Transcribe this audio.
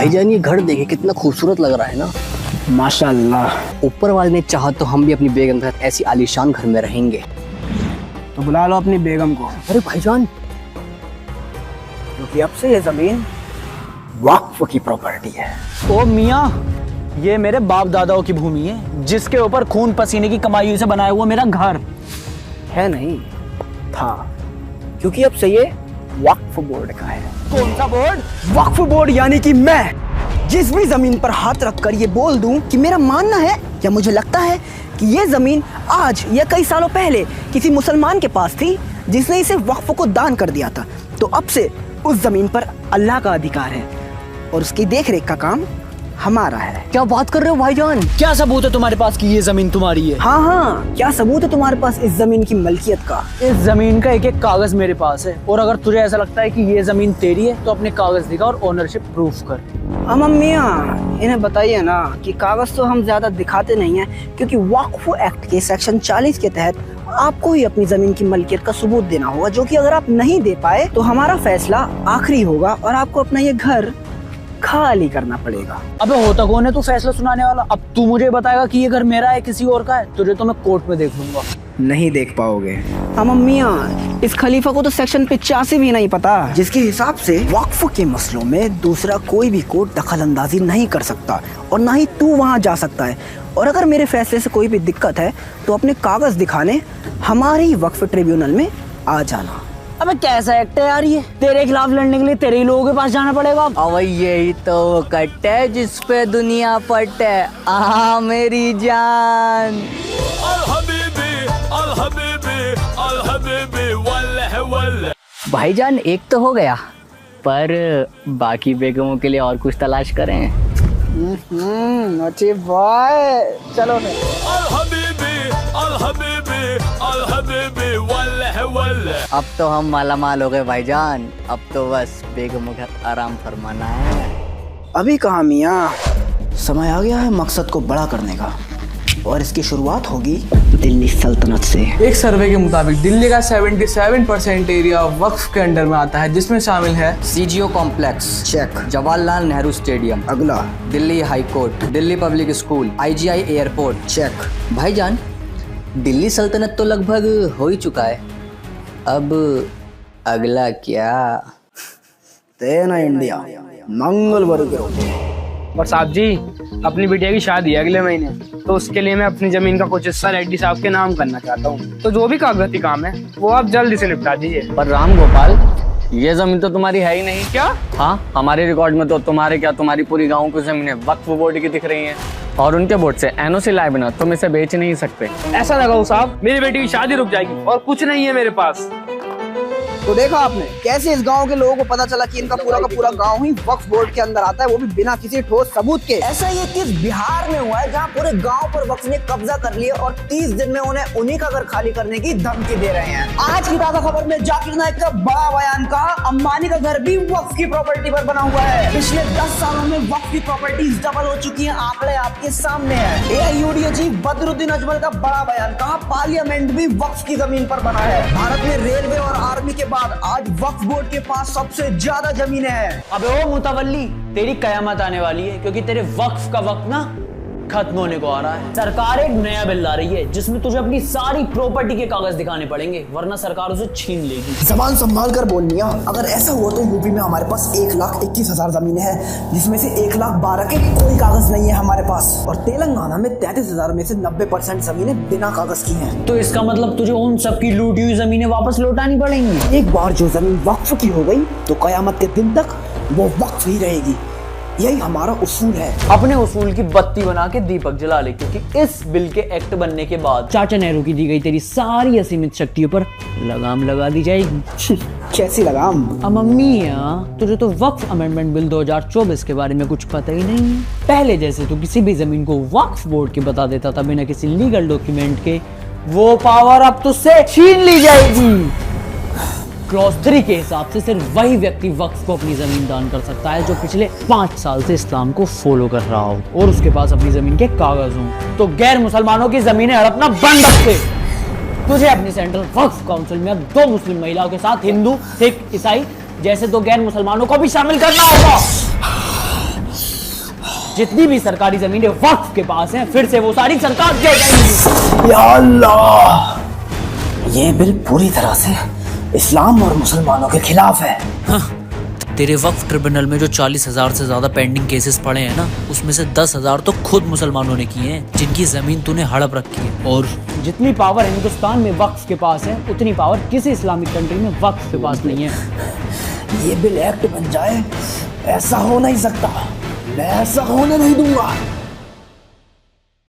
भाईजान ये घर देखे कितना खूबसूरत लग रहा है ना। माशाल्लाह। ऊपर वाले ने चाहा तो हम भी अपनी बेगम के साथ ऐसी आलीशान घर में रहेंगे। तो बुला लो अपनी बेगम को। अरे भाईजान, क्योंकि अब से ये जमीन वक्फ की प्रॉपर्टी है। ओ मियाँ, ये मेरे बाप दादाओं की भूमि है जिसके ऊपर खून पसीने की कमाई से बनाया हुआ मेरा घर है। नहीं था, क्योंकि अब से ये वक्फ बोर्ड का है। कौन सा बोर्ड? वक्फ बोर्ड यानी कि मैं जिस भी जमीन पर हाथ रखकर ये बोल दूं कि मेरा मानना है या मुझे लगता है कि ये जमीन आज या कई सालों पहले किसी मुसलमान के पास थी जिसने इसे वक्फ को दान कर दिया था, तो अब से उस जमीन पर अल्लाह का अधिकार है और उसकी देखरेख का काम हमारा है। क्या बात कर रहे हो भाईजान? क्या सबूत है तुम्हारे पास कि ये जमीन तुम्हारी है? हाँ हाँ, क्या सबूत है तुम्हारे पास इस जमीन की मलकियत का? इस जमीन का एक एक कागज मेरे पास है और अगर तुझे ऐसा लगता है कि ये जमीन तेरी है तो अपने कागज दिखा और ओनरशिप प्रूफ कर। हम अम्मियाँ इन्हें बताइए ना कि कागज तो हम ज्यादा दिखाते नहीं हैं, क्योंकि वक्फ एक्ट के सेक्शन 40 के तहत आपको ही अपनी जमीन की मलकियत का सबूत देना होगा, जो कि अगर आप नहीं दे पाए तो हमारा फैसला आखिरी होगा और आपको अपना ये घर खाली करना पड़ेगा। अबे होता कौन है तू फैसला सुनाने वाला? अब तू मुझे बताएगा कि ये घर मेरा है किसी और का है? तुझे तो मैं कोर्ट में देख लूंगा। नहीं देख पाओगे। हम अम्मियाँ, इस खलीफा को तो सेक्शन 85 भी नहीं पता, जिसके हिसाब से वक्फ के मसलों में दूसरा कोई भी कोर्ट दखल अंदाजी नहीं कर सकता और ना ही तू वहाँ जा सकता है। और अगर मेरे फैसले से कोई भी दिक्कत है तो अपने कागज दिखाने हमारे ही वक्फ ट्रिब्यूनल में आ जाना। अबे कैसा एक्ट है यार ये? तेरे खिलाफ लड़ने के लिए तेरे ही लोगों के पास जाना पड़ेगा। अब यही तो कट है जिस पे दुनिया पट है। आ मेरी जान। अल हबीबी, अल हबीबी, अल हबीबी, वल्लह वल्लह। भाईजान एक तो हो गया, पर बाकी बेगमों के लिए और कुछ तलाश करें। नोटी बॉय, चलो ने। अल हबीबी, अल हबीबी, अल हबीबी, वल्लह वल्लह। अब तो हम मालामाल हो गए भाईजान, अब तो बस बेगमों का आराम फरमाना है। अभी कहाँ मियाँ, समय आ गया है मकसद को बड़ा करने का और इसकी शुरुआत होगी दिल्ली सल्तनत से। एक सर्वे के मुताबिक दिल्ली का 77% एरिया वक्फ के अंडर में आता है, जिसमें शामिल है CGO complex check, Jawaharlal Nehru stadium, अगला Delhi high court, Delhi public school, IGI airport. Check. भाईजान दिल्ली सल्तनत तो लगभग हो ही चुका है, अब अगला क्या? तेना इंडिया मंगलवार गिरो। और साहब जी, अपनी बिटिया की शादी है अगले महीने, तो उसके लिए मैं अपनी जमीन का कुछ हिस्सा रेड्डी साहब के नाम करना चाहता हूँ, तो जो भी कागजाती काम है वो आप जल्दी से निपटा दीजिए। पर राम गोपाल, ये जमीन तो तुम्हारी है ही नहीं। क्या? हाँ, हमारे रिकॉर्ड में तो तुम्हारे क्या, तुम्हारी पूरी गाँव की जमीनें वक्फ बोर्ड की दिख रही हैं और उनके बोर्ड से एनओसी लाए बिना तुम इसे बेच नहीं सकते। ऐसा लगाओ साहब, मेरी बेटी की शादी रुक जाएगी और कुछ नहीं है मेरे पास। तो देखा आपने कैसे इस गांव के लोगों को पता चला कि इनका पूरा का पूरा गांव ही वक्फ बोर्ड के अंदर आता है, वो भी बिना किसी ठोस सबूत के। ऐसा ये किस बिहार में हुआ है जहां पूरे गांव पर वक्फ ने कब्जा कर लिया और 30 दिन में उन्हें उन्हीं का घर खाली करने की धमकी दे रहे हैं। आज की ताजा खबर में जाकिर नाइक का बड़ा बयान का, अंबानी का घर भी वक्फ की प्रॉपर्टी पर बना हुआ है। पिछले 10 सालों में वक्फ की प्रॉपर्टीज डबल हो चुकी है, आंकड़े आपके सामने है। एआईयूडीए चीफ बदरुद्दीन अजमल का बड़ा बयान, कहा पार्लियामेंट भी वक्फ की जमीन पर बना है। भारत में रेलवे और आर्मी के आज वक्फ बोर्ड के पास सबसे ज्यादा जमीनें हैं। अबे ओ मुतवल्ली, तेरी कयामत आने वाली है, क्योंकि तेरे वक्फ का वक्त ना खत्म होने को आ रहा है। सरकार एक नया बिल ला रही है जिसमें तुझे अपनी सारी प्रॉपर्टी के कागज दिखाने पड़ेंगे, वरना सरकार उसे छीन लेगी। जबान संभाल कर बोल मियां, अगर ऐसा हुआ तो यूपी में हमारे पास 1,21,000 जमीनें हैं, जिसमें से 1,12,000 के कोई कागज नहीं है हमारे पास, और तेलंगाना में 33,000 में से 90% जमीनें बिना कागज की हैं। तो इसका मतलब तुझे उन सबकी लूटी हुई जमीनें वापस लौटानी पड़ेंगी। एक बार जो जमीन वक्फ की हो गई तो कयामत के दिन तक वो वक्फ ही रहेगी। यही हमारा उसूल है। अपने उसूल की बत्ती बना के दीपक जला ले, क्योंकि इस बिल के एक्ट बनने के बाद चाचा नेहरू की दी गई तेरी सारी असीमित शक्तियों पर लगाम लगा दी जाएगी। कैसी लगाम? मम्मी यार, तुझे तो वक्फ अमेंडमेंट बिल 2024 के बारे में कुछ पता ही नहीं है। पहले जैसे तू किसी भी जमीन को वक्फ बोर्ड के बता देता था बिना किसी लीगल डॉक्यूमेंट के, वो पावर अब तुझसे छीन ली जाएगी। क्लॉज 3 के हिसाब से सिर्फ वही व्यक्ति वक्फ को अपनी जमीन दान कर सकता है जो पिछले 5 साल से इस्लाम को फॉलो कर रहा हो और उसके पास अपनी जमीन के कागज हों। तो गैर मुसलमानों की जमीनें हड़पना बंद रखते। तुझे अपनी सेंट्रल वक्फ काउंसिल में अब 2 मुस्लिम महिलाओं के साथ हिंदू, सिख, ईसाई जैसे 2 गैर मुसलमानों को भी शामिल करना होगा। जितनी भी सरकारी जमीनें वक्फ के पास हैं फिर से वो सारी सरकार दे जाएगी। या अल्लाह, ये बिल पूरी तरह से इस्लाम और मुसलमानों के खिलाफ है। तेरे वक्फ ट्रिब्यूनल में जो 40,000 से ज्यादा पेंडिंग केसेस पड़े हैं ना, उसमें से 10,000 तो खुद मुसलमानों ने किए हैं, जिनकी जमीन तूने हड़प रखी है। और जितनी पावर हिंदुस्तान में वक्फ के पास है उतनी पावर किसी इस्लामिक कंट्री में वक्फ के पास नहीं है। ये बिल एक्ट बन जाए, ऐसा हो नहीं सकता, मैं ऐसा होने नहीं दूंगा।